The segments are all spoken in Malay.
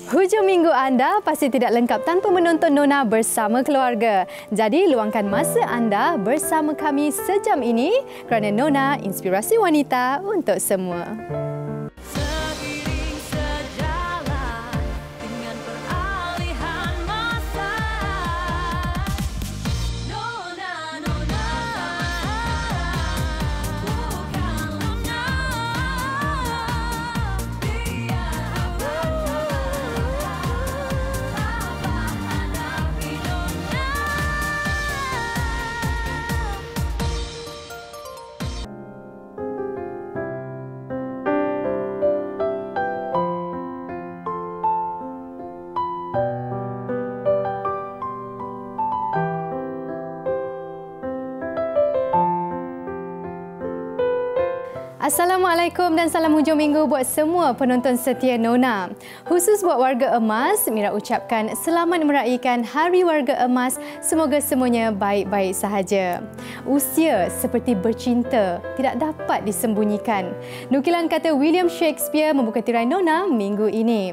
Hujung minggu anda pasti tidak lengkap tanpa menonton Nona bersama keluarga. Jadi luangkan masa anda bersama kami sejam ini kerana Nona inspirasi wanita untuk semua. Assalamualaikum dan salam hujung minggu buat semua penonton setia Nona. Khusus buat warga emas, Mira ucapkan selamat meraihkan Hari Warga Emas. Semoga semuanya baik-baik sahaja. Usia seperti bercinta, tidak dapat disembunyikan. Nukilan kata William Shakespeare membuka tirai Nona minggu ini.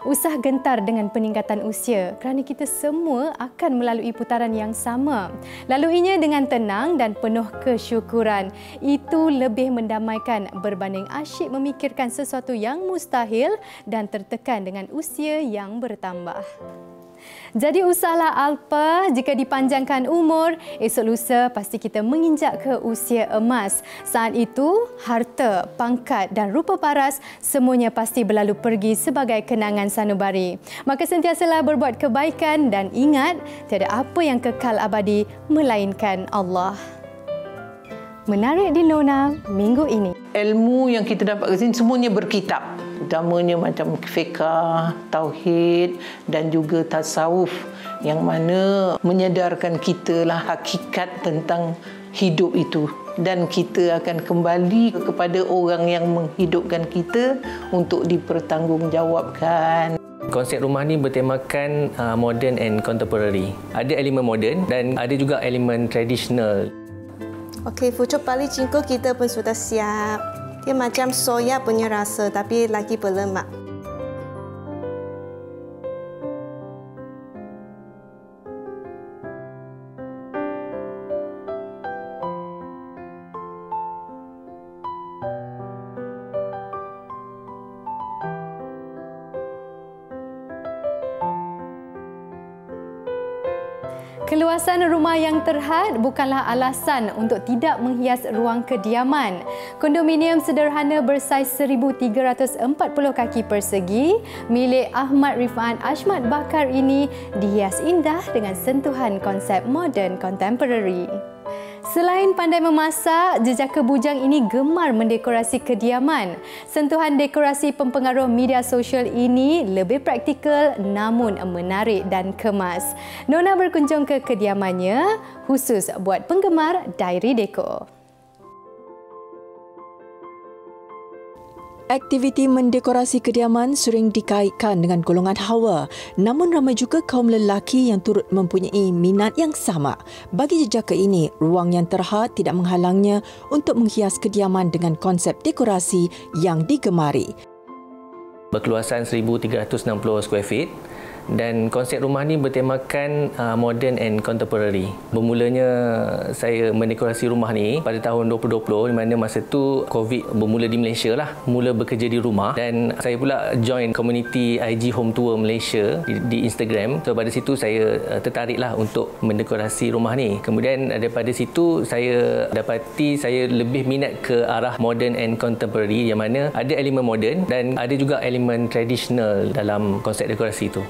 Usah gentar dengan peningkatan usia kerana kita semua akan melalui putaran yang sama. Laluinya dengan tenang dan penuh kesyukuran. Itu lebih mendamaikan berbanding asyik memikirkan sesuatu yang mustahil dan tertekan dengan usia yang bertambah. Jadi usahlah alpa jika dipanjangkan umur, esok lusa pasti kita menginjak ke usia emas. Saat itu, harta, pangkat dan rupa paras semuanya pasti berlalu pergi sebagai kenangan sanubari. Maka sentiasalah berbuat kebaikan dan ingat, tiada apa yang kekal abadi melainkan Allah. Menarik di Nona minggu ini. Ilmu yang kita dapat ke sini semuanya berkitab. Utamanya macam fiqh, tauhid dan juga tasawuf yang mana menyadarkan kita lah hakikat tentang hidup itu. Dan kita akan kembali kepada orang yang menghidupkan kita untuk dipertanggungjawabkan. Konsep rumah ni bertemakan modern and contemporary. Ada elemen moden dan ada juga elemen tradisional. Okey, pucuk pali cingko kita pun sudah siap. Dia macam soya punya rasa tapi lagi berlemak. Keluasan rumah yang terhad bukanlah alasan untuk tidak menghias ruang kediaman. Kondominium sederhana bersaiz 1,340 kaki persegi milik Ahmad Rifan Ashmat Bakar ini dihias indah dengan sentuhan konsep moden contemporary. Selain pandai memasak, jejaka bujang ini gemar mendekorasi kediaman. Sentuhan dekorasi pempengaruh media sosial ini lebih praktikal namun menarik dan kemas. Nona berkunjung ke kediamannya khusus buat penggemar diary dekor. Aktiviti mendekorasi kediaman sering dikaitkan dengan golongan hawa, namun ramai juga kaum lelaki yang turut mempunyai minat yang sama. Bagi jejaka ini, ruang yang terhad tidak menghalangnya untuk menghias kediaman dengan konsep dekorasi yang digemari. Berkeluasan 1,360 square feet dan konsep rumah ni bertemakan modern and contemporary. Bermulanya saya mendekorasi rumah ni pada tahun 2020 di mana masa tu COVID bermula di Malaysia lah. Mula bekerja di rumah dan saya pula join community IG Home Tour Malaysia di Instagram. So pada situ saya tertariklah untuk mendekorasi rumah ni. Kemudian daripada situ saya dapati saya lebih minat ke arah modern and contemporary yang mana ada elemen moden dan ada juga elemen tradisional dalam konsep dekorasi itu.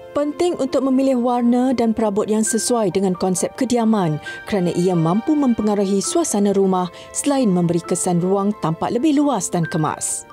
Penting untuk memilih warna dan perabot yang sesuai dengan konsep kediaman kerana ia mampu mempengaruhi suasana rumah selain memberi kesan ruang tampak lebih luas dan kemas.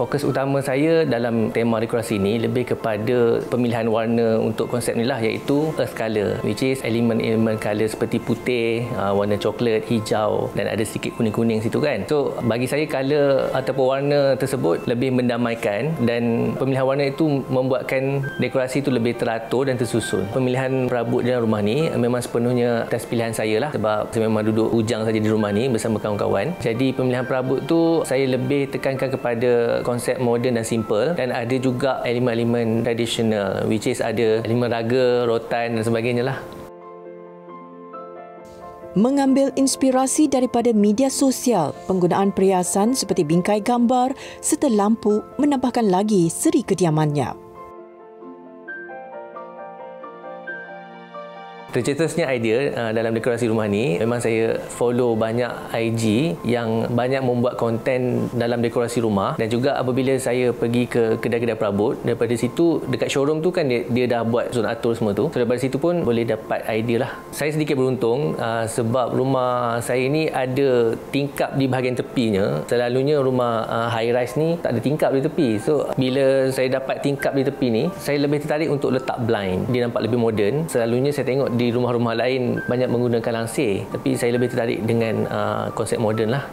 Fokus utama saya dalam tema dekorasi ini lebih kepada pemilihan warna untuk konsep ni lah, iaitu earth color, which is elemen-elemen color seperti putih, warna coklat, hijau dan ada sedikit kuning-kuning situ kan. So bagi saya color ataupun warna tersebut lebih mendamaikan, dan pemilihan warna itu membuatkan dekorasi itu lebih teratur dan tersusun. Pemilihan perabot dalam rumah ni memang sepenuhnya atas pilihan saya lah, sebab saya memang duduk bujang saja di rumah ni bersama kawan-kawan. Jadi pemilihan perabot tu saya lebih tekankan kepada konsep moden dan simple, dan ada juga elemen-elemen tradisional, which is ada elemen raga, rotan dan sebagainya lah. Mengambil inspirasi daripada media sosial, penggunaan perhiasan seperti bingkai gambar serta lampu menambahkan lagi seri kediamannya. Tercetusnya idea dalam dekorasi rumah ni, memang saya follow banyak IG yang banyak membuat konten dalam dekorasi rumah, dan juga apabila saya pergi ke kedai-kedai perabot, daripada situ dekat showroom tu kan dia dah buat zon atur semua tu. So daripada situ pun boleh dapat idea lah. Saya sedikit beruntung sebab rumah saya ni ada tingkap di bahagian tepinya. Selalunya rumah high rise ni tak ada tingkap di tepi. So bila saya dapat tingkap di tepi ni, saya lebih tertarik untuk letak blind. Dia nampak lebih moden. Selalunya saya tengok di rumah-rumah lain banyak menggunakan langsir, tapi saya lebih tertarik dengan konsep moden lah.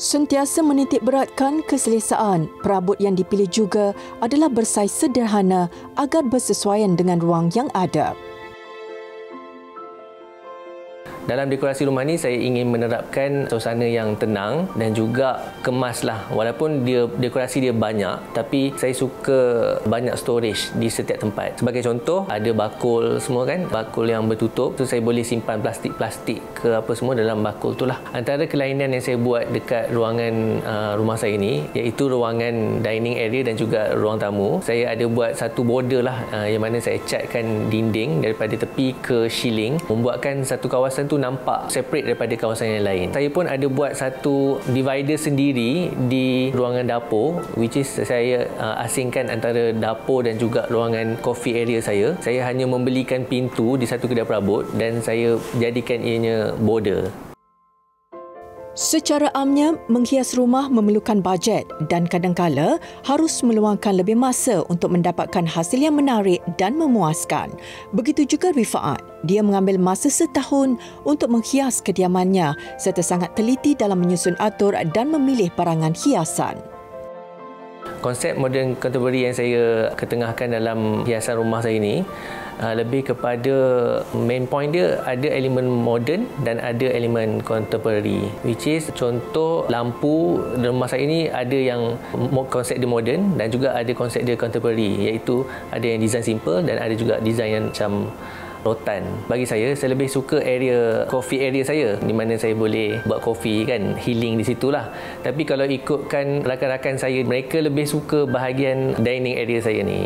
Sentiasa menitik beratkan keselesaan, perabot yang dipilih juga adalah bersaiz sederhana agar bersesuaian dengan ruang yang ada. Dalam dekorasi rumah ni saya ingin menerapkan suasana yang tenang dan juga kemas lah. Walaupun dekorasi dia banyak, tapi saya suka banyak storage di setiap tempat. Sebagai contoh, ada bakul semua kan, bakul yang bertutup tu saya boleh simpan plastik-plastik ke apa semua dalam bakul tu lah. Antara kelainan yang saya buat dekat ruangan rumah saya ni, iaitu ruangan dining area dan juga ruang tamu, saya ada buat satu border lah, yang mana saya catkan dinding daripada tepi ke ceiling, membuatkan satu kawasan tu nampak separate daripada kawasan yang lain. Saya pun ada buat satu divider sendiri di ruangan dapur, which is saya asingkan antara dapur dan juga ruangan coffee area saya. Saya hanya membelikan pintu di satu kedai perabot dan saya jadikan ianya border. Secara amnya, menghias rumah memerlukan bajet dan kadangkala harus meluangkan lebih masa untuk mendapatkan hasil yang menarik dan memuaskan. Begitu juga Rifaat. Dia mengambil masa setahun untuk menghias kediamannya serta sangat teliti dalam menyusun atur dan memilih barangan hiasan. Konsep modern contemporary yang saya ketengahkan dalam hiasan rumah saya ini lebih kepada main point dia ada elemen moden dan ada elemen contemporary, which is contoh lampu rumah saya ini ada yang konsep dia moden dan juga ada konsep dia contemporary, iaitu ada yang design simple dan ada juga design yang macam rotan. Bagi saya lebih suka area coffee area saya, di mana saya boleh buat kopi kan, healing di situlah. Tapi kalau ikutkan rakan-rakan saya, mereka lebih suka bahagian dining area saya ni.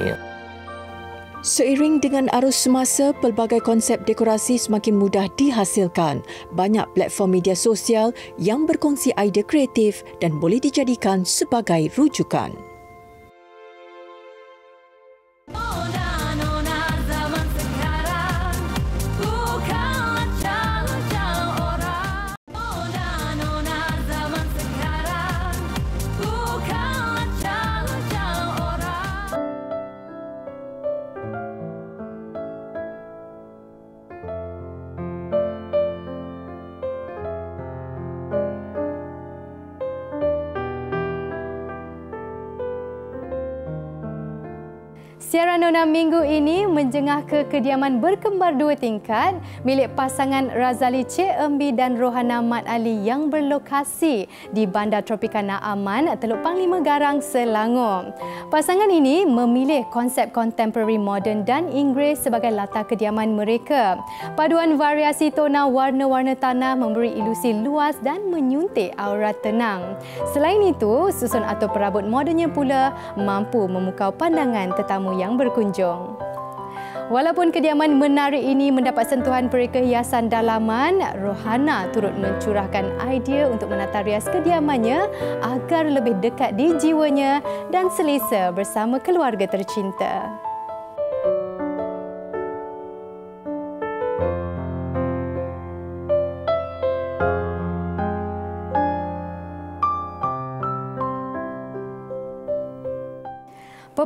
Seiring dengan arus semasa, pelbagai konsep dekorasi semakin mudah dihasilkan. Banyak platform media sosial yang berkongsi idea kreatif dan boleh dijadikan sebagai rujukan. Siaran Nona minggu ini menjengah ke kediaman berkembar 2 tingkat milik pasangan Razali Cik Embi dan Rohana Mat Ali yang berlokasi di Bandar Tropicana Aman, Teluk Panglima Garang, Selangor. Pasangan ini memilih konsep contemporary moden dan Inggeris sebagai latar kediaman mereka. Paduan variasi tona warna-warna tanah memberi ilusi luas dan menyuntik aura tenang. Selain itu, susun atur perabot modennya pula mampu memukau pandangan tetamu yang berkunjung. Walaupun kediaman menarik ini mendapat sentuhan pereka hiasan dalaman, Rohana turut mencurahkan idea untuk menata rias kediamannya agar lebih dekat di jiwanya dan selesa bersama keluarga tercinta.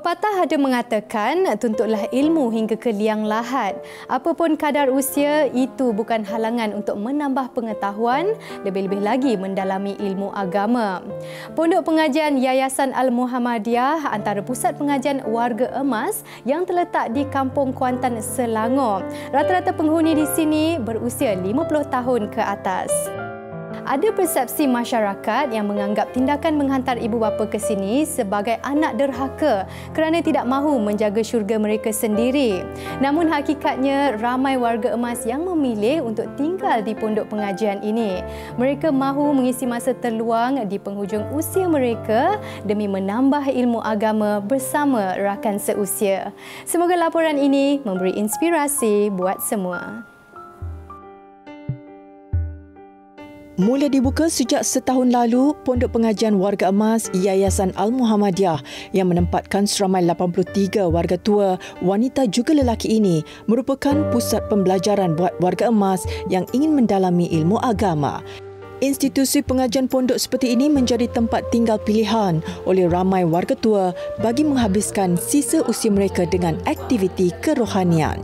Pepatah ada mengatakan, tuntutlah ilmu hingga ke liang lahat. Apapun kadar usia, itu bukan halangan untuk menambah pengetahuan, lebih-lebih lagi mendalami ilmu agama. Pondok Pengajian Yayasan Al-Muhammadiyah antara pusat pengajian warga emas yang terletak di Kampung Kuantan, Selangor. Rata-rata penghuni di sini berusia 50 tahun ke atas. Ada persepsi masyarakat yang menganggap tindakan menghantar ibu bapa ke sini sebagai anak derhaka kerana tidak mahu menjaga syurga mereka sendiri. Namun hakikatnya ramai warga emas yang memilih untuk tinggal di pondok pengajian ini. Mereka mahu mengisi masa terluang di penghujung usia mereka demi menambah ilmu agama bersama rakan seusia. Semoga laporan ini memberi inspirasi buat semua. Mula dibuka sejak setahun lalu, Pondok Pengajian Warga Emas Yayasan Al-Muhammadiyah yang menempatkan seramai 83 warga tua, wanita juga lelaki ini merupakan pusat pembelajaran buat warga emas yang ingin mendalami ilmu agama. Institusi pengajian pondok seperti ini menjadi tempat tinggal pilihan oleh ramai warga tua bagi menghabiskan sisa usia mereka dengan aktiviti kerohanian.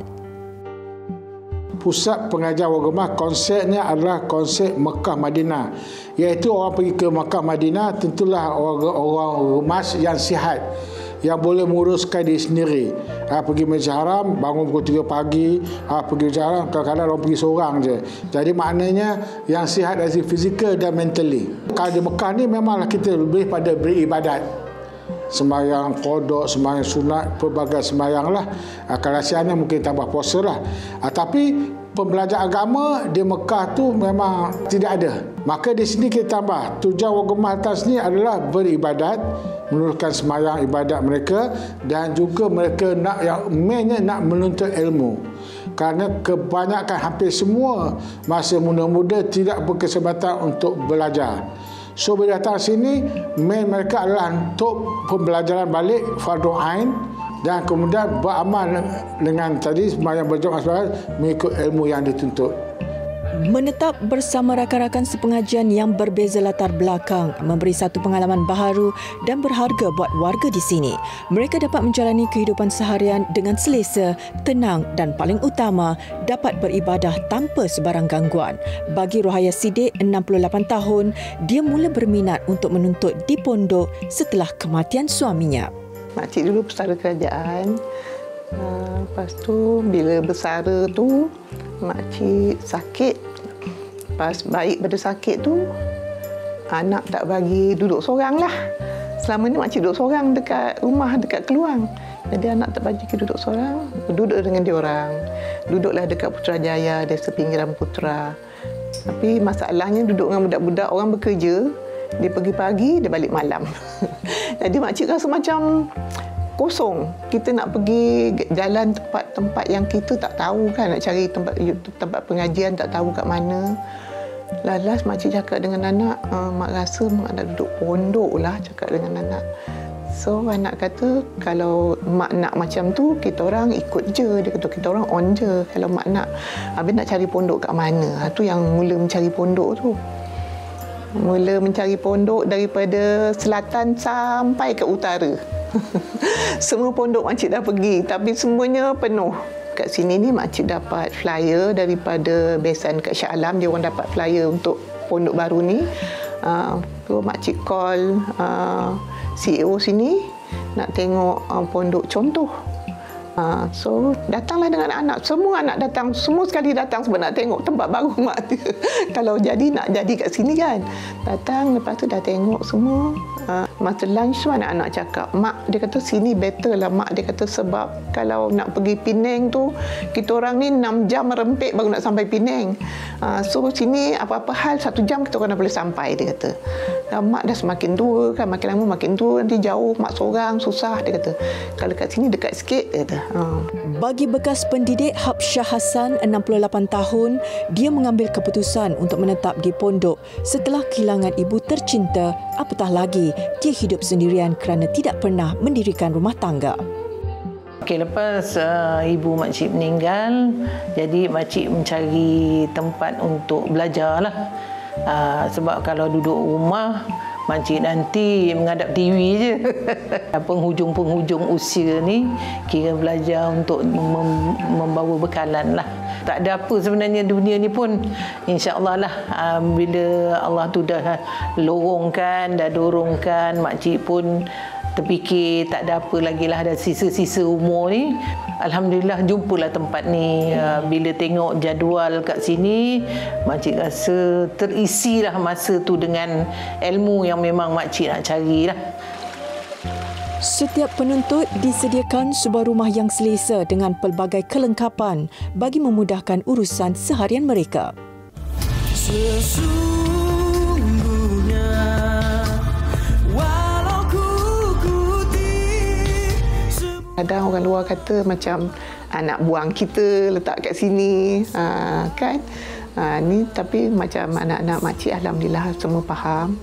Pusat pengajian warga emas konsepnya adalah konsep Mekah Madinah, iaitu orang pergi ke Mekah Madinah tentulah orang emas yang sihat, yang boleh menguruskan diri sendiri. Pergi Masjid Haram, bangun pukul 3 pagi, pergi Masjid Haram, kadang-kadang orang pergi seorang je. Jadi maknanya yang sihat dari fizikal dan mentally. Kalau di Mekah ni memanglah kita lebih pada beribadat. Sembahyang qada, sembahyang sunat, pelbagai sembahyang lah. Kalau siangnya mungkin tambah puasa lah. Tapi pembelajaran agama di Mekah tu memang tidak ada. Maka di sini kita tambah tujuan warga emas atas ni adalah beribadat, menurunkan sembahyang ibadat mereka, dan juga mereka yang mainnya nak menuntut ilmu. Kerana kebanyakan hampir semua masa muda-muda tidak berkesempatan untuk belajar. So bila datang sini, main mereka adalah untuk pembelajaran balik fardu ain dan kemudian beramal dengan tadi sembahyang berjamaah mengikut ilmu yang dituntut. Menetap bersama rakan-rakan sepengajian yang berbeza latar belakang memberi satu pengalaman baharu dan berharga buat warga di sini. Mereka dapat menjalani kehidupan seharian dengan selesa, tenang dan paling utama dapat beribadah tanpa sebarang gangguan. Bagi Rohaya Siddiq, 68 tahun, dia mula berminat untuk menuntut di pondok setelah kematian suaminya. Makcik dulu pesara kerajaan. Lepas tu bila bersara tu makcik sakit. Pas baik pada sakit tu anak tak bagi duduk seorang lah. Selama ni makcik duduk seorang dekat rumah, dekat Keluang. Jadi anak tak bagi duduk seorang, duduk dengan dia orang. Duduklah dekat Putrajaya, desa pinggiran Putra. Tapi masalahnya duduk dengan budak-budak orang bekerja. Dia pergi pagi, dia balik malam. Jadi makcik rasa macam kosong. Kita nak pergi jalan tempat-tempat yang kita tak tahu kan, nak cari tempat pengajian tak tahu kat mana. Last makcik cakap dengan anak, mak rasa mak nak duduk pondok lah, cakap dengan anak. So anak kata kalau mak nak macam tu, kita orang ikut je. Dia kata kita orang on je. Kalau mak nak, habis nak cari pondok kat mana? Tu yang mula mencari pondok tu. Mula mencari pondok daripada selatan sampai ke utara. Semua pondok makcik dah pergi, tapi semuanya penuh. Kat sini ni makcik dapat flyer daripada besan kat Shah Alam. Dia orang dapat flyer untuk pondok baru ni. Tu makcik call CEO sini nak tengok pondok contoh. So datanglah dengan anak. Semua anak datang, semua sekali datang sebab nak tengok tempat baru mak dia. Kalau jadi nak jadi kat sini kan. Datang, lepas tu dah tengok semua. Masa lunch tu anak-anak cakap, mak, dia kata sini better lah mak. Dia kata sebab kalau nak pergi Penang tu, kita orang ni 6 jam merempik baru nak sampai Penang. So sini apa-apa hal 1 jam kita orang dah boleh sampai, dia kata. Mak dah semakin tua kan, makin lama makin tua, nanti jauh, mak seorang susah, dia kata. Kalau kat sini dekat sikit, dia kata. Bagi bekas pendidik Habsyah Hassan, 68 tahun, dia mengambil keputusan untuk menetap di pondok setelah kehilangan ibu tercinta, apatah lagi dia hidup sendirian kerana tidak pernah mendirikan rumah tangga. Okey, lepas ibu makcik meninggal, jadi makcik mencari tempat untuk belajar lah. Sebab kalau duduk rumah Makcik nanti menghadap TV je. Penghujung-penghujung usia ni kira belajar untuk membawa bekalan lah. Tak ada apa sebenarnya dunia ni pun, insya-Allah lah, bila Allah tu dah lorongkan, dah dorongkan, makcik pun terfikir tak ada apa lagi lah, ada sisa-sisa umur ni. Alhamdulillah jumpalah tempat ni. Bila tengok jadual kat sini, makcik rasa terisilah masa tu dengan ilmu yang memang makcik nak carilah. Setiap penuntut disediakan sebuah rumah yang selesa dengan pelbagai kelengkapan bagi memudahkan urusan seharian mereka. Sesungguhnya walau ku putih. Kadang orang luar kata macam anak buang kita letak kat sini, kan? Ni tapi macam anak-anak makcik alhamdulillah semua faham.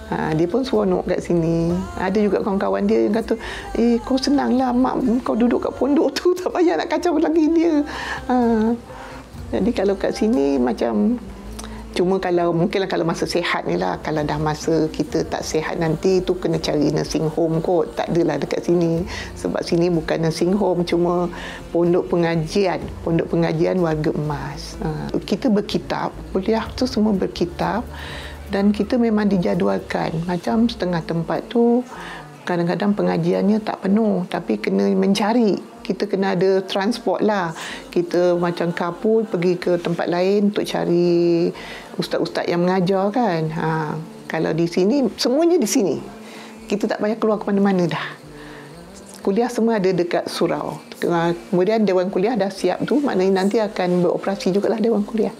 Dia pun seronok kat sini. Ada juga kawan-kawan dia yang kata, kau senanglah mak, kau duduk kat pondok tu, tak payah nak kacau lagi dia. Jadi kalau kat sini macam, cuma kalau mungkinlah kalau masa sihat ni lah, kalau dah masa kita tak sihat nanti tu kena cari nursing home kot. Tak adalah dekat sini. Sebab sini bukan nursing home, cuma pondok pengajian warga emas. Kita berkitab, kuliah tu semua berkitab. Dan kita memang dijadualkan. Macam setengah tempat tu kadang-kadang pengajiannya tak penuh, tapi kena mencari. Kita kena ada transport lah. Kita macam kapul pergi ke tempat lain untuk cari ustaz-ustaz yang mengajar kan. Kalau di sini, semuanya di sini. Kita tak payah keluar ke mana-mana dah. Kuliah semua ada dekat surau. Kemudian Dewan Kuliah dah siap tu, maknanya nanti akan beroperasi jugalah Dewan Kuliah.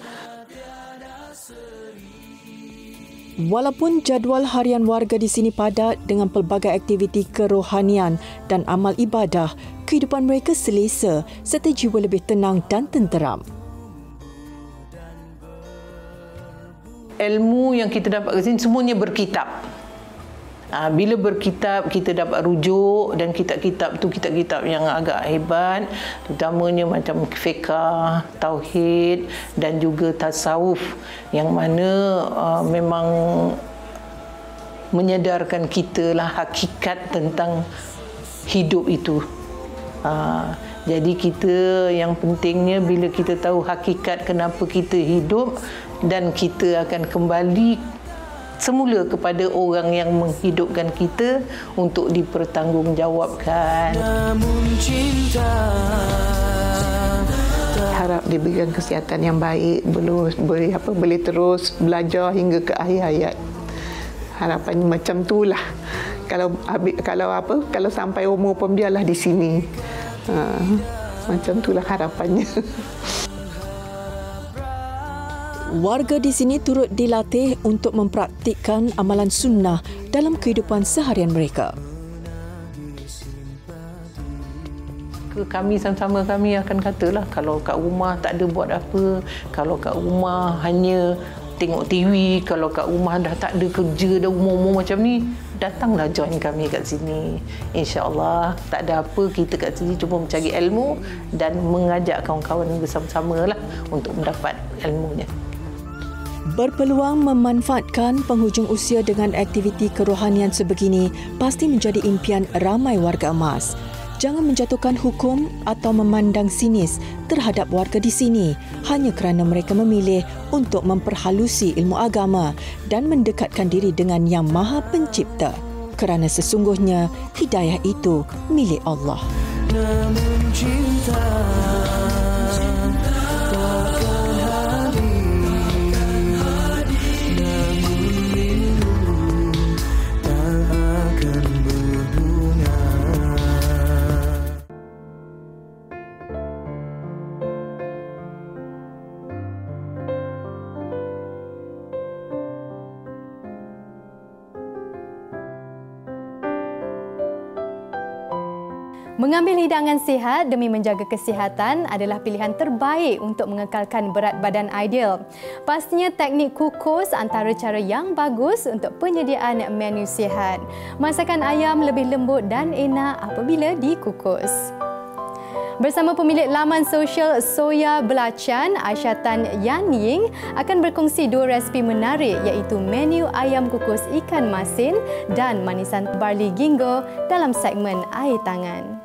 Walaupun jadual harian warga di sini padat dengan pelbagai aktiviti kerohanian dan amal ibadah, kehidupan mereka selesa serta jiwa lebih tenang dan tenteram. Ilmu yang kita dapat ke sini semuanya berkitab. Bila berkitab, kita dapat rujuk, dan kitab-kitab tu kitab-kitab yang agak hebat, terutamanya macam fiqh, tauhid dan juga tasawuf, yang mana memang menyadarkan kita lah hakikat tentang hidup itu. Jadi kita yang pentingnya bila kita tahu hakikat kenapa kita hidup, dan kita akan kembali semula kepada orang yang menghidupkan kita untuk dipertanggungjawabkan. Harap diberikan kesihatan yang baik, boleh terus belajar hingga ke akhir hayat. Harapannya macam itulah. Kalau sampai umur pun biarlah di sini. Macam itulah harapannya. Warga di sini turut dilatih untuk mempraktikkan amalan sunnah dalam kehidupan seharian mereka. Kami sama-sama kami akan katalah, kalau kat rumah tak ada buat apa, kalau kat rumah hanya tengok TV, kalau kat rumah dah tak ada kerja, dah umur-umur macam ni, datanglah join kami kat sini. InsyaAllah tak ada apa, kita kat sini cuma mencari ilmu dan mengajak kawan-kawan bersama-sama lah untuk mendapat ilmunya. Berpeluang memanfaatkan penghujung usia dengan aktiviti kerohanian sebegini pasti menjadi impian ramai warga emas. Jangan menjatuhkan hukum atau memandang sinis terhadap warga di sini hanya kerana mereka memilih untuk memperhalusi ilmu agama dan mendekatkan diri dengan Yang Maha Pencipta. Kerana sesungguhnya hidayah itu milik Allah. Namun cinta Mengambil hidangan sihat demi menjaga kesihatan adalah pilihan terbaik untuk mengekalkan berat badan ideal. Pastinya teknik kukus antara cara yang bagus untuk penyediaan menu sihat. Masakan ayam lebih lembut dan enak apabila dikukus. Bersama pemilik laman sosial Soya Belacan, Aisyah Tan Yan Ying akan berkongsi dua resipi menarik iaitu menu ayam kukus ikan masin dan manisan barley gingo dalam segmen Air Tangan.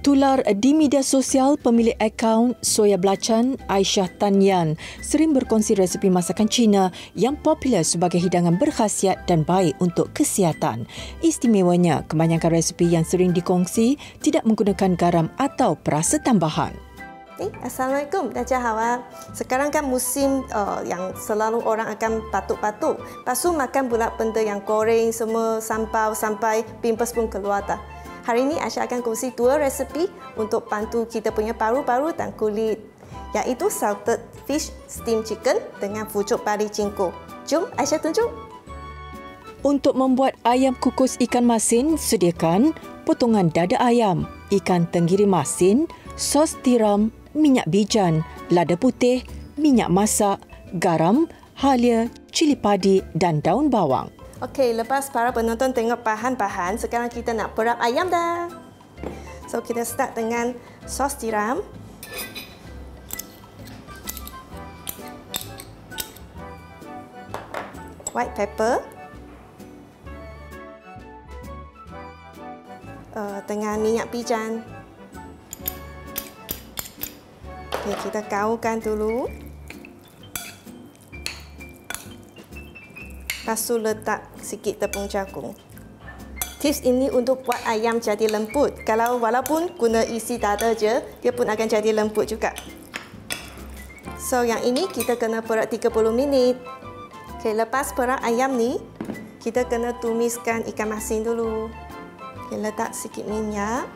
Tular di media sosial, pemilik akaun Soya Belacan, Aisyah Tan Yan, sering berkongsi resepi masakan Cina yang popular sebagai hidangan berkhasiat dan baik untuk kesihatan. Istimewanya, kebanyakan resepi yang sering dikongsi tidak menggunakan garam atau perasa tambahan. Assalamualaikum, Dajahawa. Sekarang kan musim yang selalu orang akan patuk-patuk. Lepas tu makan pula benda yang goreng semua sampai pimples pun keluar dah. Hari ini Aisyah akan kongsi dua resepi untuk bantu kita punya paru-paru dan kulit, iaitu salted fish steam chicken dengan pucuk pari cingko. Jom Aisyah tunjuk. Untuk membuat ayam kukus ikan masin, sediakan potongan dada ayam, ikan tenggiri masin, sos tiram, minyak bijan, lada putih, minyak masak, garam, halia, cili padi dan daun bawang. Okey, lepas para penonton tengok bahan-bahan, sekarang kita nak perap ayam dah. So, kita start dengan sos tiram. White pepper. Dengan minyak bijan. Okey, kita gaulkan dulu. Lepas tu letak sikit tepung jagung. Tips ini untuk buat ayam jadi lembut. Kalau walaupun guna isi dada je, dia pun akan jadi lembut juga. So, yang ini kita kena perap 30 minit. Okay, lepas perap ayam ni, kita kena tumiskan ikan masin dulu. Okay, letak sikit minyak.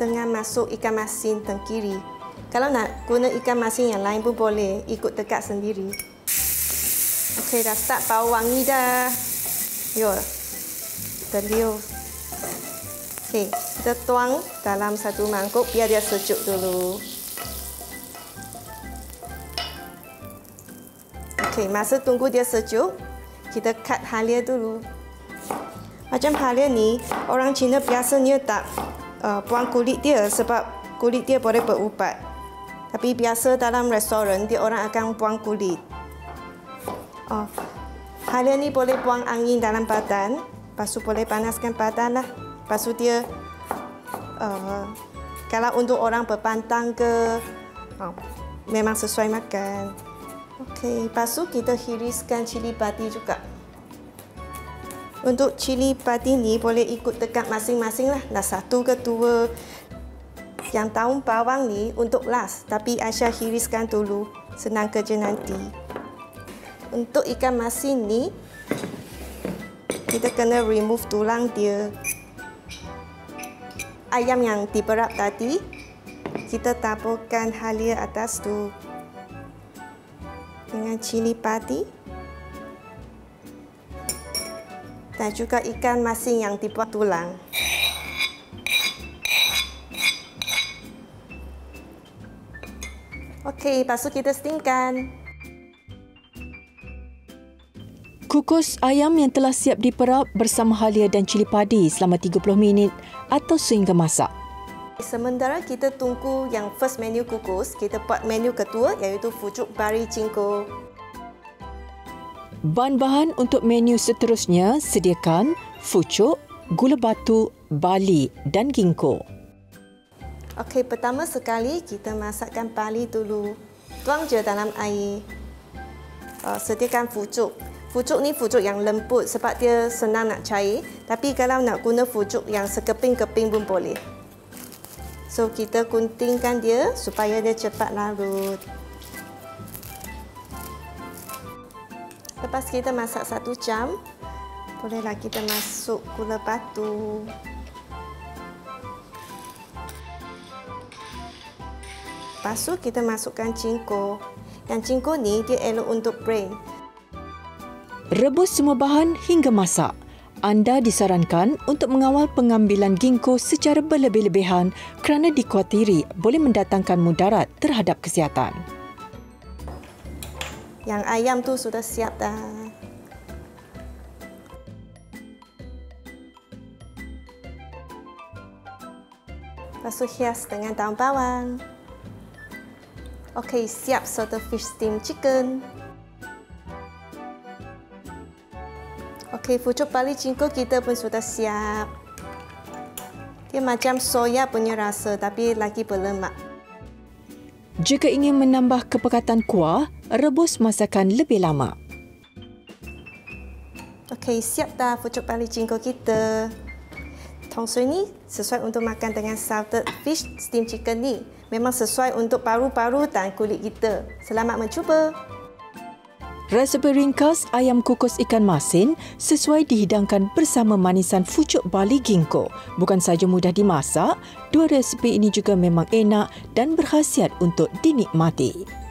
Dengan masuk ikan masin tenggiri. Kalau nak guna ikan masin yang lain pun boleh, ikut tekak sendiri. Okey, dah start bau wangi dah. Yo, terliur. Okey, kita tuang dalam satu mangkuk biar dia sejuk dulu. Okey, masa tunggu dia sejuk, kita cut halia dulu. Macam halia ni, orang Cina biasanya tak buang kulit dia sebab kulit dia boleh berubat. Tapi biasa dalam restoran, dia orang akan buang kulit. Halia ni boleh buang angin dalam badan. Lepas tu boleh panaskan badan lah. Lepas tu dia, kalau untuk orang berpantang ke, memang sesuai makan. Okey, lepas tu kita hiriskan cili padi juga. Untuk cili padi ni boleh ikut tekak masing-masing lah. Dah satu ke dua. Yang daun bawang ni untuk last. Tapi Aisyah hiriskan dulu. Senang kerja nanti. Untuk ikan masin ni, kita kena remove tulang dia. Ayam yang diperap tadi, kita taburkan halia atas tu. Dengan cili padi. Dan juga ikan masin yang dibuat tulang. Okey, lepas tu kita steamkan. Kukus ayam yang telah siap diperap bersama halia dan cili padi selama 30 minit atau sehingga masak. Sementara kita tunggu yang first menu kukus, kita buat menu kedua iaitu pucuk pari cingko. Bahan-bahan untuk menu seterusnya sediakan pucuk, gula batu, barley dan ginkgo. Okey, pertama sekali kita masakkan barley dulu. Tuang je dalam air. Sediakan pucuk. Pucuk ni pucuk yang lembut sebab dia senang nak cair. Tapi kalau nak guna pucuk yang sekeping-keping pun boleh. So, kita guntingkan dia supaya dia cepat larut. Lepas kita masak 1 jam, bolehlah kita masuk gula batu. Lepas tu kita masukkan cingko. Yang cingko ni dia elok untuk brain. Rebus semua bahan hingga masak. Anda disarankan untuk mengawal pengambilan ginkgo secara berlebih-lebihan kerana dikhawatiri boleh mendatangkan mudarat terhadap kesihatan. Yang ayam tu sudah siap dah. Lepas tu hias dengan daun bawang. Okey, siap salted fish steam chicken. Okey, pucuk bali jingko kita pun sudah siap. Dia macam soya punya rasa tapi lagi berlemak. Jika ingin menambah kepekatan kuah, rebus masakan lebih lama. Okey, siap dah pucuk bali jingko kita. Tongsui ni sesuai untuk makan dengan salted fish steam chicken ni. Memang sesuai untuk paru-paru dan kulit kita. Selamat mencuba. Resepi ringkas ayam kukus ikan masin sesuai dihidangkan bersama manisan pucuk bali ginkgo. Bukan saja mudah dimasak, dua resepi ini juga memang enak dan berkhasiat untuk dinikmati.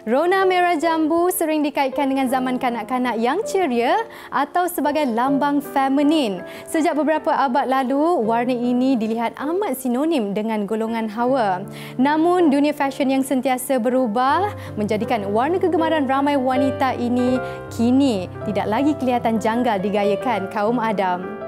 Rona merah jambu sering dikaitkan dengan zaman kanak-kanak yang ceria atau sebagai lambang feminin. Sejak beberapa abad lalu, warna ini dilihat amat sinonim dengan golongan hawa. Namun, dunia fashion yang sentiasa berubah menjadikan warna kegemaran ramai wanita ini kini tidak lagi kelihatan janggal digayakan kaum Adam.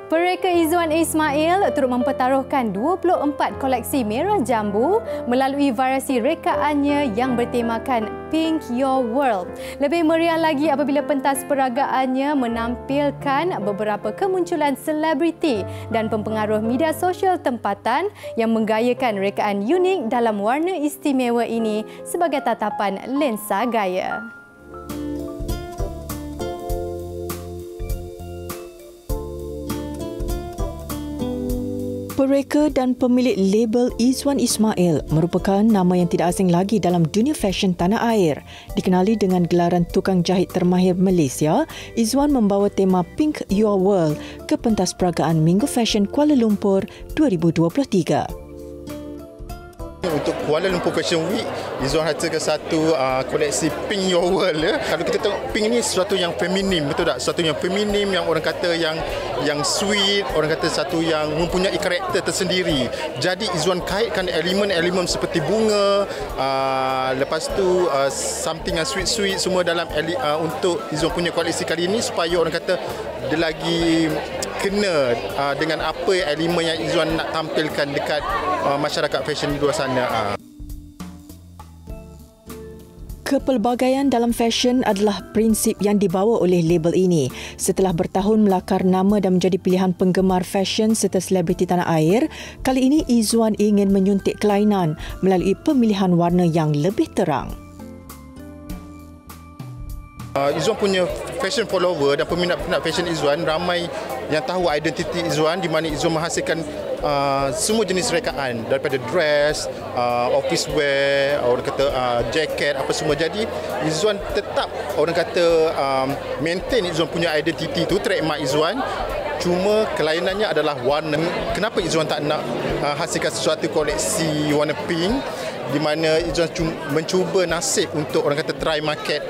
Pereka Izzuan Ismail turut mempertaruhkan 24 koleksi merah jambu melalui variasi rekaannya yang bertemakan Pink Your World. Lebih meriah lagi apabila pentas peragaannya menampilkan beberapa kemunculan selebriti dan pempengaruh media sosial tempatan yang menggayakan rekaan unik dalam warna istimewa ini sebagai tatapan lensa gaya. Pereka dan pemilik label Izzuan Ismail merupakan nama yang tidak asing lagi dalam dunia fashion tanah air. Dikenali dengan gelaran tukang jahit termahir Malaysia, Izzuan membawa tema Pink Your World ke pentas peragaan Minggu Fashion Kuala Lumpur 2023. Untuk Kuala Lumpur Fashion Week, Izzuan hasilkan satu koleksi Pink Your World. Ya. Kalau kita tengok pink ni sesuatu yang feminim, betul tak? Sesuatu yang feminim, yang orang kata yang sweet, orang kata satu yang mempunyai karakter tersendiri. Jadi Izzuan kaitkan elemen-elemen seperti bunga, lepas tu something yang sweet-sweet semua dalam untuk Izzuan punya koleksi kali ini supaya orang kata dia lagi kena dengan apa elemen yang Izzuan nak tampilkan dekat masyarakat fashion di luar sana. Kepelbagaian dalam fashion adalah prinsip yang dibawa oleh label ini. Setelah bertahun melakar nama dan menjadi pilihan penggemar fashion serta selebriti tanah air, kali ini Izzuan ingin menyuntik kelainan melalui pemilihan warna yang lebih terang. Izzuan punya fashion follower dan peminat-peminat fashion Izzuan ramai yang tahu identiti Izzuan, di mana Izzuan menghasilkan semua jenis rekaan daripada dress, office wear, orang kata jacket, apa semua. Jadi Izzuan tetap orang kata maintain Izzuan punya identiti tu, trademark Izzuan. Cuma kelainannya adalah warna. Kenapa Izzuan tak nak hasilkan sesuatu koleksi warna pink, di mana Izzuan mencuba nasib untuk orang kata try market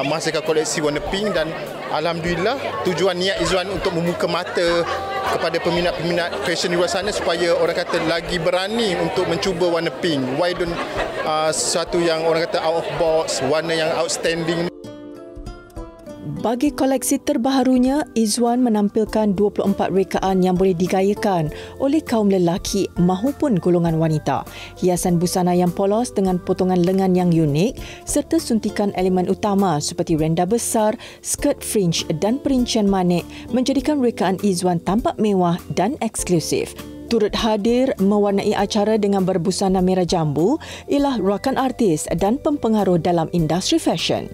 menghasilkan koleksi warna pink, dan alhamdulillah tujuan niat Izzuan untuk membuka mata kepada peminat-peminat fashion di luar sana supaya orang kata lagi berani untuk mencuba warna pink. Why don't sesuatu yang orang kata out of box, warna yang outstanding. Bagi koleksi terbaharunya, Izzuan menampilkan 24 rekaan yang boleh digayakan oleh kaum lelaki mahupun golongan wanita. Hiasan busana yang polos dengan potongan lengan yang unik serta suntikan elemen utama seperti renda besar, skirt fringe dan perincian manik menjadikan rekaan Izzuan tampak mewah dan eksklusif. Turut hadir mewarnai acara dengan berbusana merah jambu ialah rakan artis dan pempengaruh dalam industri fashion.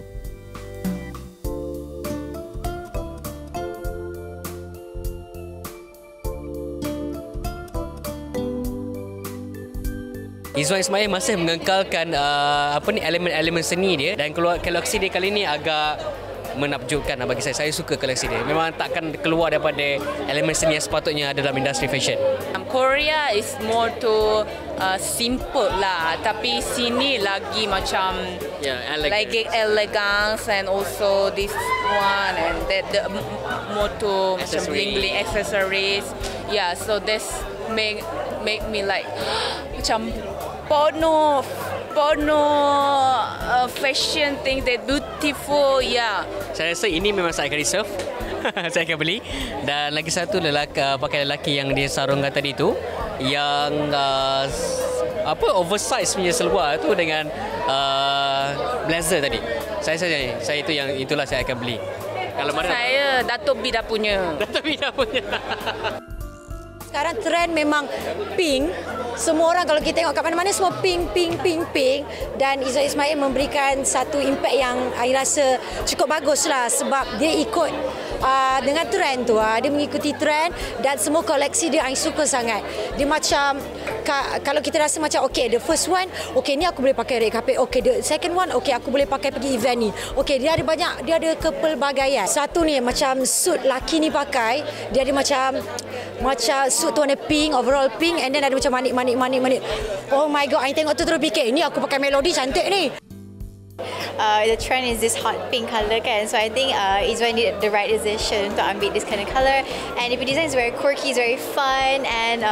Izzuan Ismail masih mengekalkan elemen-elemen seni dia, dan koleksi dia kali ini agak menakjubkan bagi saya. Saya suka koleksi dia. Memang takkan keluar daripada elemen seni yang sepatutnya ada dalam industri fashion. Korea is more to simple lah, tapi sini lagi macam lagi elegance, and also this one and that the more to macam bling accessories. Yeah, so this make me like macam porno fashion thing that beautiful. Yeah. Saya rasa ini memang saya akan reserve. Saya akan beli. Dan lagi satu pakaian lelaki yang dia sarungkan tadi tu, yang oversize punya seluar tu dengan blazer tadi. Saya itulah saya akan beli. Kalau mana saya Dato' B dah punya. Sekarang trend memang pink. Semua orang kalau kita tengok kat mana-mana semua pink. Dan Izwan Ismail memberikan satu impact yang saya rasa cukup baguslah sebab dia ikut dengan trend tu. Dia mengikuti trend dan semua koleksi dia saya suka sangat. Dia macam kalau kita rasa macam okay, the first one, okay ni aku boleh pakai red carpet. Okay, the second one, okay aku boleh pakai pergi event ni. Okay, dia ada kepelbagaian. Satu ni macam suit laki ni pakai, dia ada macam suit tu warna pink, overall pink, and then ada macam manik. Oh my god, I tengok tu terus fikir, ni aku pakai Melody cantik ni. The trend is this hot pink color kan, so I think Izwan did the right decision to ambil this kind of color, and the design is very quirky, it's very fun, and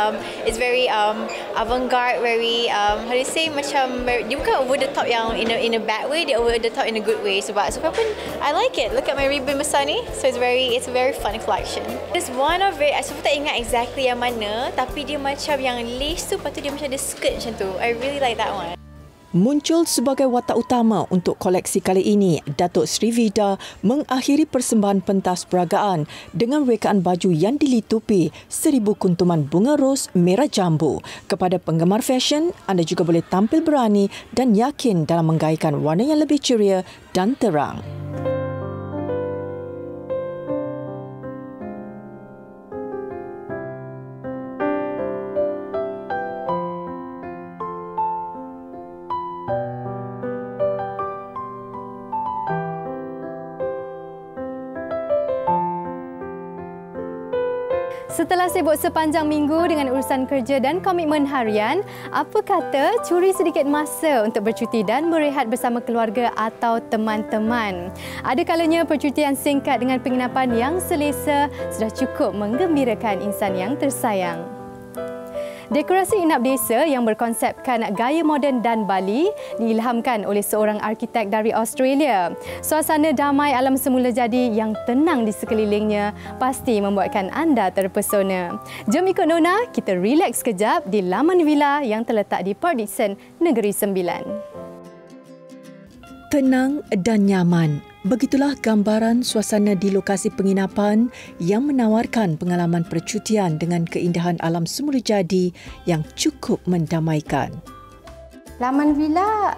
it's very avant-garde, very how do you say, macam dia bukan over the top yang in a bad way, dia over the top in a good way. Sebab pun I like it. Look at my ribbon besar ni, so it's a very fun collection. There's one of it, saya tak ingat exactly yang mana, tapi dia macam yang lace tu, lepas tu dia macam ada skirt macam tu. I really like that one. Muncul sebagai watak utama untuk koleksi kali ini, Datuk Sri Vida mengakhiri persembahan pentas peragaan dengan rekaan baju yang dilitupi 1000 kuntuman bunga ros merah jambu. Kepada penggemar fashion, anda juga boleh tampil berani dan yakin dalam menggaikan warna yang lebih ceria dan terang. Setelah sibuk sepanjang minggu dengan urusan kerja dan komitmen harian, apa kata curi sedikit masa untuk bercuti dan berehat bersama keluarga atau teman-teman? Ada kalanya percutian singkat dengan penginapan yang selesa sudah cukup menggembirakan insan yang tersayang. Dekorasi inap desa yang berkonsepkan gaya moden dan Bali diilhamkan oleh seorang arkitek dari Australia. Suasana damai alam semula jadi yang tenang di sekelilingnya pasti membuatkan anda terpesona. Jom ikut Nona, kita relax sekejap di laman villa yang terletak di Port Dickson, Negeri Sembilan. Tenang dan nyaman. Begitulah gambaran suasana di lokasi penginapan yang menawarkan pengalaman percutian dengan keindahan alam semula jadi yang cukup mendamaikan. Laman Villa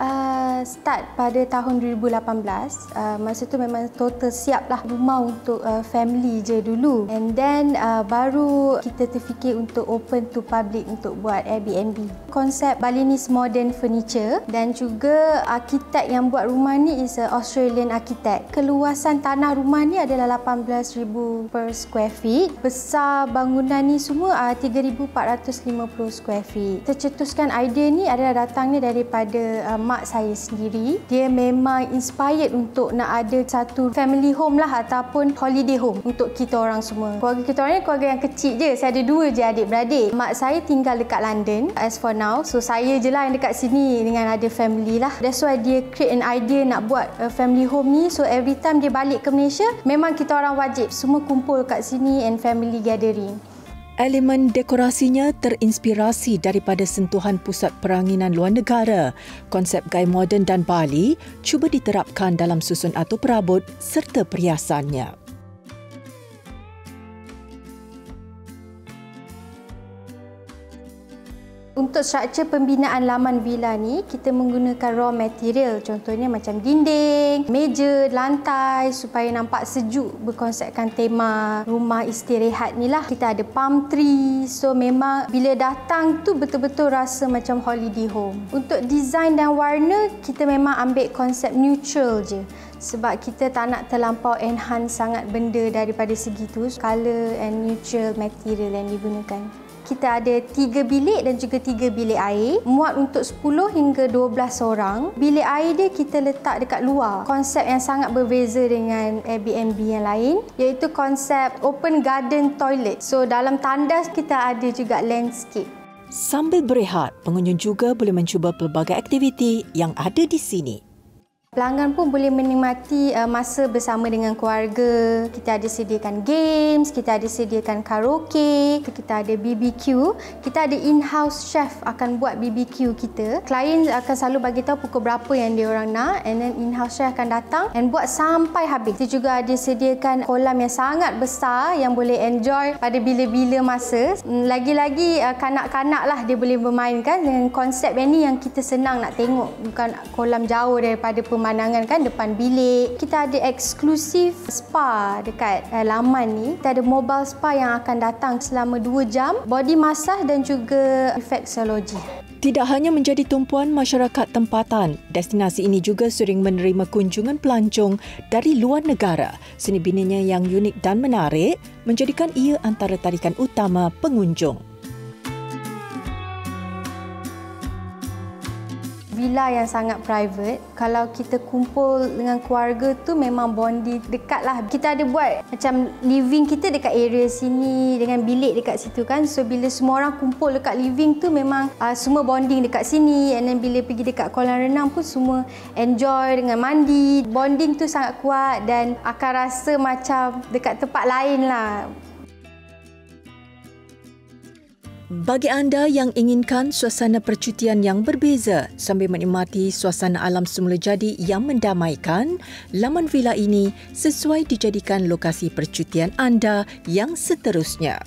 start pada tahun 2018. Masa tu memang total siaplah rumah untuk family je dulu. And then baru kita terfikir untuk open to public untuk buat Airbnb. Konsep Balinese modern furniture dan juga arkitek yang buat rumah ni is a Australian architect. Keluasan tanah rumah ni adalah 18,000 per square feet. Besar bangunan ni semua 3,450 square feet. Tercetuskan idea ni adalah datangnya daripada mak saya sendiri. Dia memang inspired untuk nak ada satu family home lah ataupun holiday home untuk kita orang semua. Keluarga kita orang ni keluarga yang kecil je. Saya ada 2 je adik-beradik. Mak saya tinggal dekat London as for now. So saya je lah yang dekat sini dengan ada family lah. That's why dia create an idea nak buat family home ni. So every time dia balik ke Malaysia, memang kita orang wajib semua kumpul kat sini and family gathering. Elemen dekorasinya terinspirasi daripada sentuhan pusat peranginan luar negara. Konsep gaya moden dan Bali cuba diterapkan dalam susun atau perabot serta perhiasannya. Untuk Untuk struktur pembinaan laman villa ni, kita menggunakan raw material. Contohnya macam dinding, meja, lantai supaya nampak sejuk, berkonsepkan tema rumah istirahat ni lah. Kita ada palm tree. So memang bila datang tu betul-betul rasa macam holiday home. Untuk design dan warna, kita memang ambil konsep neutral je. Sebab kita tak nak terlampau enhance sangat benda daripada segi tu. Color and neutral material yang digunakan. Kita ada 3 bilik dan juga 3 bilik air. Muat untuk 10 hingga 12 orang. Bilik air dia kita letak dekat luar. Konsep yang sangat berbeza dengan Airbnb yang lain, iaitu konsep open garden toilet. So dalam tandas kita ada juga landscape. Sambil berehat, pengunjung juga boleh mencuba pelbagai aktiviti yang ada di sini. Pelanggan pun boleh menikmati masa bersama dengan keluarga. Kita ada sediakan games, kita ada sediakan karaoke, kita ada BBQ. Kita ada in-house chef akan buat BBQ kita. Klien akan selalu bagi tahu pukul berapa yang dia orang nak, and then in-house chef akan datang dan buat sampai habis. Kita juga ada sediakan kolam yang sangat besar yang boleh enjoy pada bila-bila masa. Lagi-lagi kanak-kanak lah dia boleh bermainkan dengan konsep yang ni yang kita senang nak tengok. Bukan kolam jauh daripada pemandangan kan depan bilik. Kita ada eksklusif spa dekat laman ni. Kita ada mobile spa yang akan datang selama 2 jam, body massage dan juga reflexology. Tidak hanya menjadi tumpuan masyarakat tempatan, destinasi ini juga sering menerima kunjungan pelancong dari luar negara. Seni binanya yang unik dan menarik menjadikan ia antara tarikan utama pengunjung. Villa yang sangat private. Kalau kita kumpul dengan keluarga tu memang bonding dekat lah. Kita ada buat macam living kita dekat area sini dengan bilik dekat situ kan. So bila semua orang kumpul dekat living tu memang semua bonding dekat sini. And then bila pergi dekat kolam renang pun semua enjoy dengan mandi. Bonding tu sangat kuat dan akan rasa macam dekat tempat lain lah. Bagi anda yang inginkan suasana percutian yang berbeza sambil menikmati suasana alam semula jadi yang mendamaikan, laman villa ini sesuai dijadikan lokasi percutian anda yang seterusnya.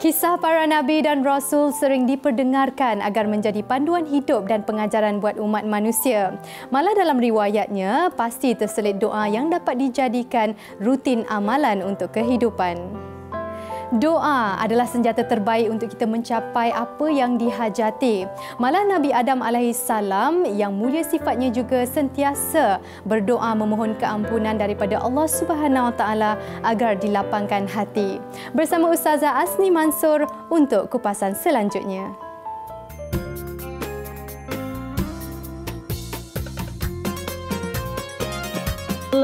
Kisah para Nabi dan Rasul sering diperdengarkan agar menjadi panduan hidup dan pengajaran buat umat manusia. Malah dalam riwayatnya, pasti terselit doa yang dapat dijadikan rutin amalan untuk kehidupan. Doa adalah senjata terbaik untuk kita mencapai apa yang dihajati. Malah Nabi Adam AS yang mulia sifatnya juga sentiasa berdoa memohon keampunan daripada Allah SWT agar dilapangkan hati. Bersama Ustazah Asni Mansur untuk kupasan selanjutnya.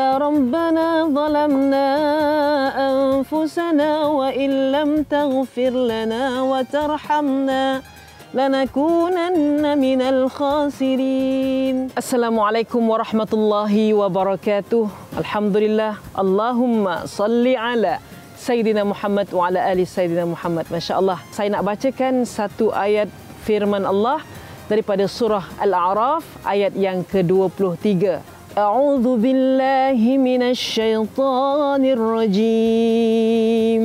ربنا ظلمنا أنفسنا وإن لم تغفر لنا وترحمنا لنكونن من الخاسرين. السلام عليكم ورحمة الله وبركاته. الحمد لله. اللهم صل على Sayyidina Muhammad wa ala ali Sayyidina Muhammad. Masya Allah. Saya nak bacakan satu ayat firman Allah daripada surah Al-A'raf ayat yang ke-23. أعوذ بالله من الشيطان الرجيم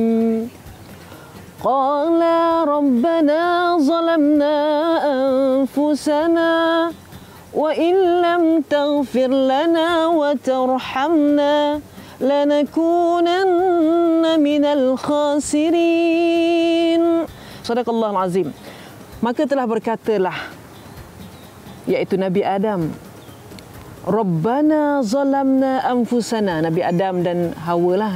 قال ربنا ظلمنا أنفسنا وإن لم تغفر لنا وترحمنا لنكونن من الخاسرين. Sadaqallahul Azim. Maka telah berkatalah, iaitu Nabi Adam, Rabbana zalamna anfusana, Nabi Adam dan Hawa lah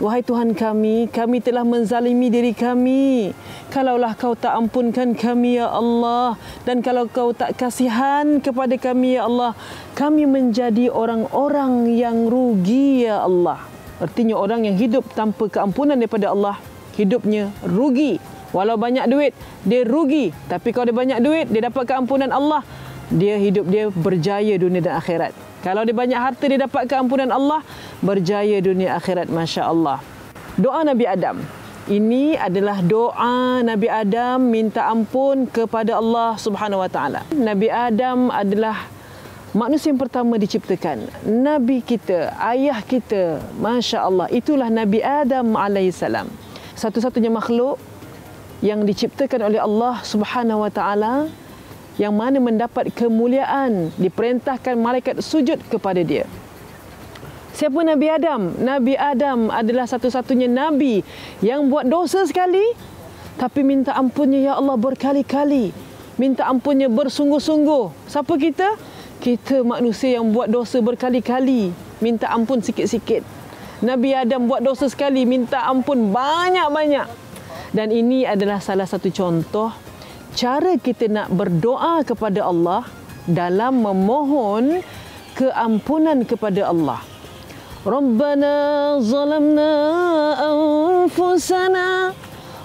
Wahai Tuhan kami telah menzalimi diri kami. Kalaulah kau tak ampunkan kami ya Allah, dan kalau kau tak kasihan kepada kami ya Allah, kami menjadi orang-orang yang rugi ya Allah. Artinya orang yang hidup tanpa keampunan daripada Allah, hidupnya rugi. Walau banyak duit, dia rugi. Tapi kalau dia banyak duit, dia dapat keampunan Allah. Dia hidup dia berjaya dunia dan akhirat. Kalau dia banyak harta, dia dapat keampunan Allah, berjaya dunia akhirat. Masya Allah. Doa Nabi Adam. Ini adalah doa Nabi Adam minta ampun kepada Allah Subhanahu Wa Taala. Nabi Adam adalah manusia yang pertama diciptakan. Nabi kita, ayah kita, Masya Allah, itulah Nabi Adam alaihissalam. Satu-satunya makhluk yang diciptakan oleh Allah Subhanahu Wa Taala yang mana mendapat kemuliaan, diperintahkan malaikat sujud kepada dia. Siapa Nabi Adam? Nabi Adam adalah satu-satunya Nabi yang buat dosa sekali, tapi minta ampunnya ya Allah berkali-kali. Minta ampunnya bersungguh-sungguh. Siapa kita? Kita manusia yang buat dosa berkali-kali, minta ampun sikit-sikit. Nabi Adam buat dosa sekali, minta ampun banyak-banyak. Dan ini adalah salah satu contoh cara kita nak berdoa kepada Allah dalam memohon keampunan kepada Allah. Rabbana zalamna anfusana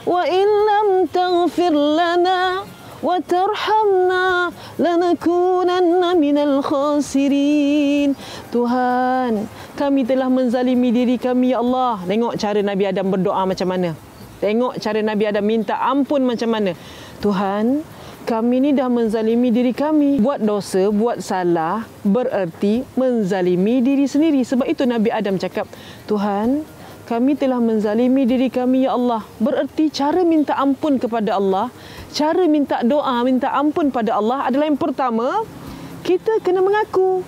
wa in lam taghfir lana wa tarhamna lanakunanna minal khasirin. Tuhan, kami telah menzalimi diri kami ya Allah. Tengok cara Nabi Adam berdoa macam mana. Tengok cara Nabi Adam minta ampun macam mana. Tuhan, kami ni dah menzalimi diri kami. Buat dosa, buat salah bererti menzalimi diri sendiri. Sebab itu Nabi Adam cakap, Tuhan, kami telah menzalimi diri kami ya Allah. Bererti cara minta ampun kepada Allah, cara minta doa, minta ampun pada Allah adalah yang pertama, kita kena mengaku.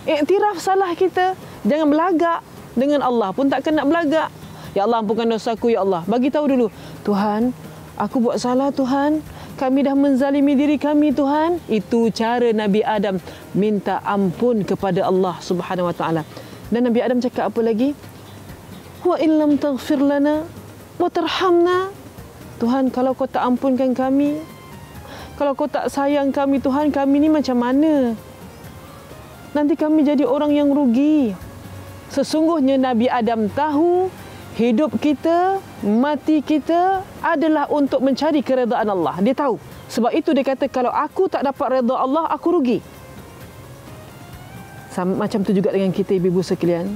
Iktiraf salah kita. Jangan belagak. Dengan Allah pun takkan nak belagak. Ya Allah, ampunkan dosaku ya Allah. Bagi tahu dulu, Tuhan, aku buat salah Tuhan. Kami dah menzalimi diri kami Tuhan. Itu cara Nabi Adam minta ampun kepada Allah Subhanahu Wa Taala. Dan Nabi Adam cakap apa lagi? Wa illam taghfir lana wa tarhamna. Tuhan, kalau kau tak ampunkan kami, kalau kau tak sayang kami Tuhan, kami ni macam mana? Nanti kami jadi orang yang rugi. Sesungguhnya Nabi Adam tahu hidup kita, mati kita adalah untuk mencari keredaan Allah. Dia tahu. Sebab itu dia kata, kalau aku tak dapat redha Allah, aku rugi. Macam tu juga dengan kita ibu-ibu sekalian.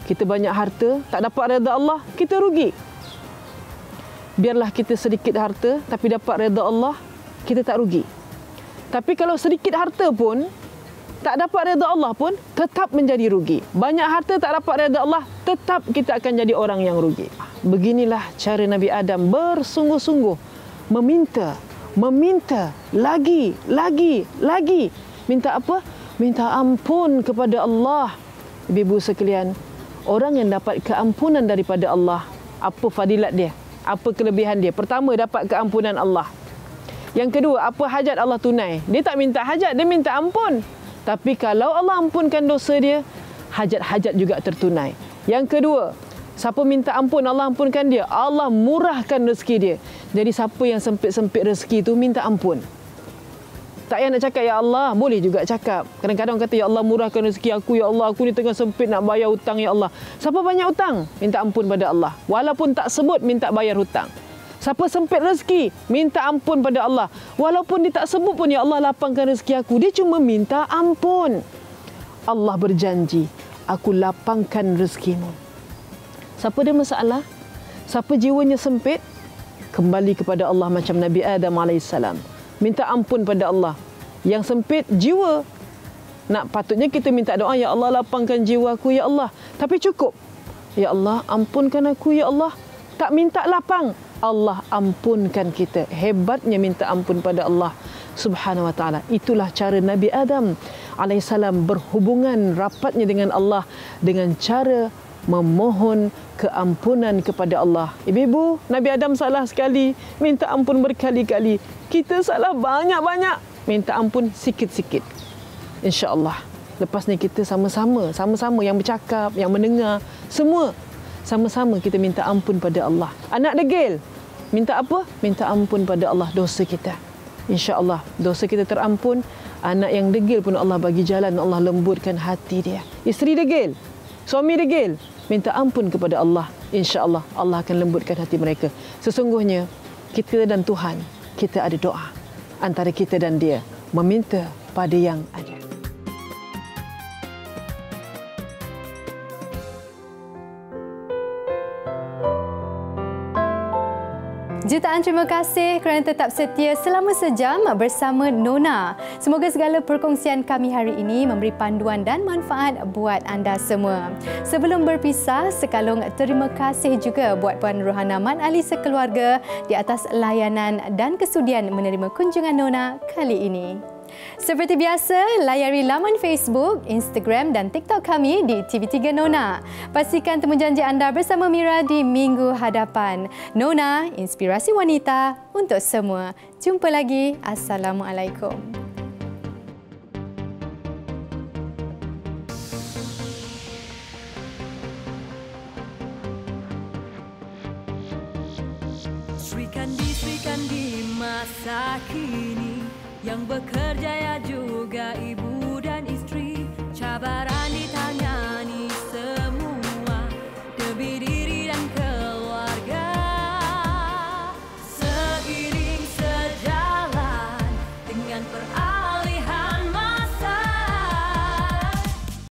Kita banyak harta, tak dapat redha Allah, kita rugi. Biarlah kita sedikit harta, tapi dapat redha Allah, kita tak rugi. Tapi kalau sedikit harta pun, tak dapat redha Allah pun, tetap menjadi rugi. Banyak harta tak dapat redha Allah, tetap kita akan jadi orang yang rugi. Beginilah cara Nabi Adam bersungguh-sungguh meminta lagi. Minta apa? Minta ampun kepada Allah. Ibu-ibu sekalian, orang yang dapat keampunan daripada Allah, apa fadilat dia? Apa kelebihan dia? Pertama, dapat keampunan Allah. Yang kedua, apa hajat Allah tunai? Dia tak minta hajat, dia minta ampun. Tapi kalau Allah ampunkan dosa dia, hajat-hajat juga tertunai. Yang kedua, siapa minta ampun, Allah ampunkan dia. Allah murahkan rezeki dia. Jadi siapa yang sempit-sempit rezeki tu, minta ampun. Tak payah nak cakap, Ya Allah. Boleh juga cakap. Kadang-kadang kata, Ya Allah, murahkan rezeki aku. Ya Allah, aku ni tengah sempit nak bayar hutang, Ya Allah. Siapa banyak hutang? Minta ampun pada Allah. Walaupun tak sebut, minta bayar hutang. Siapa sempit rezeki, minta ampun pada Allah. Walaupun dia tak sebut pun, Ya Allah, lapangkan rezeki aku. Dia cuma minta ampun. Allah berjanji, aku lapangkan rezekimu. Siapa ada masalah, siapa jiwanya sempit, kembali kepada Allah macam Nabi Adam AS. Minta ampun pada Allah. Yang sempit jiwa, patutnya kita minta doa, Ya Allah, lapangkan jiwaku, Ya Allah. Tapi cukup, Ya Allah, ampunkan aku, Ya Allah. Tak minta lapang, Allah ampunkan kita. Hebatnya minta ampun pada Allah Subhanahu Wa Taala. Itulah cara Nabi Adam alaihissalam berhubungan rapatnya dengan Allah dengan cara memohon keampunan kepada Allah. Ibu-ibu, Nabi Adam salah sekali, minta ampun berkali-kali. Kita salah banyak-banyak, minta ampun sikit-sikit. Insya-Allah. Lepas ni kita sama-sama yang bercakap, yang mendengar, semua sama-sama kita minta ampun pada Allah. Anak degil, minta apa? Minta ampun pada Allah dosa kita. InsyaAllah dosa kita terampun. Anak yang degil pun Allah bagi jalan, Allah lembutkan hati dia. Isteri degil, suami degil, minta ampun kepada Allah. InsyaAllah Allah akan lembutkan hati mereka. Sesungguhnya kita dan Tuhan, kita ada doa. Antara kita dan dia, meminta pada yang ada. Jutaan terima kasih kerana tetap setia selama sejam bersama Nona. Semoga segala perkongsian kami hari ini memberi panduan dan manfaat buat anda semua. Sebelum berpisah, sekalung terima kasih juga buat Puan Rohana Mat Ali sekeluarga di atas layanan dan kesudian menerima kunjungan Nona kali ini. Seperti biasa, layari laman Facebook, Instagram dan TikTok kami di TV3 Nona. Pastikan temu janji anda bersama Mira di minggu hadapan. Nona, inspirasi wanita untuk semua. Jumpa lagi. Assalamualaikum. Sri Kandi masa kini, yang bekerja ya juga ibu dan istri, cabaran ditangani semua demi diri dan keluarga. Seiring sejalan dengan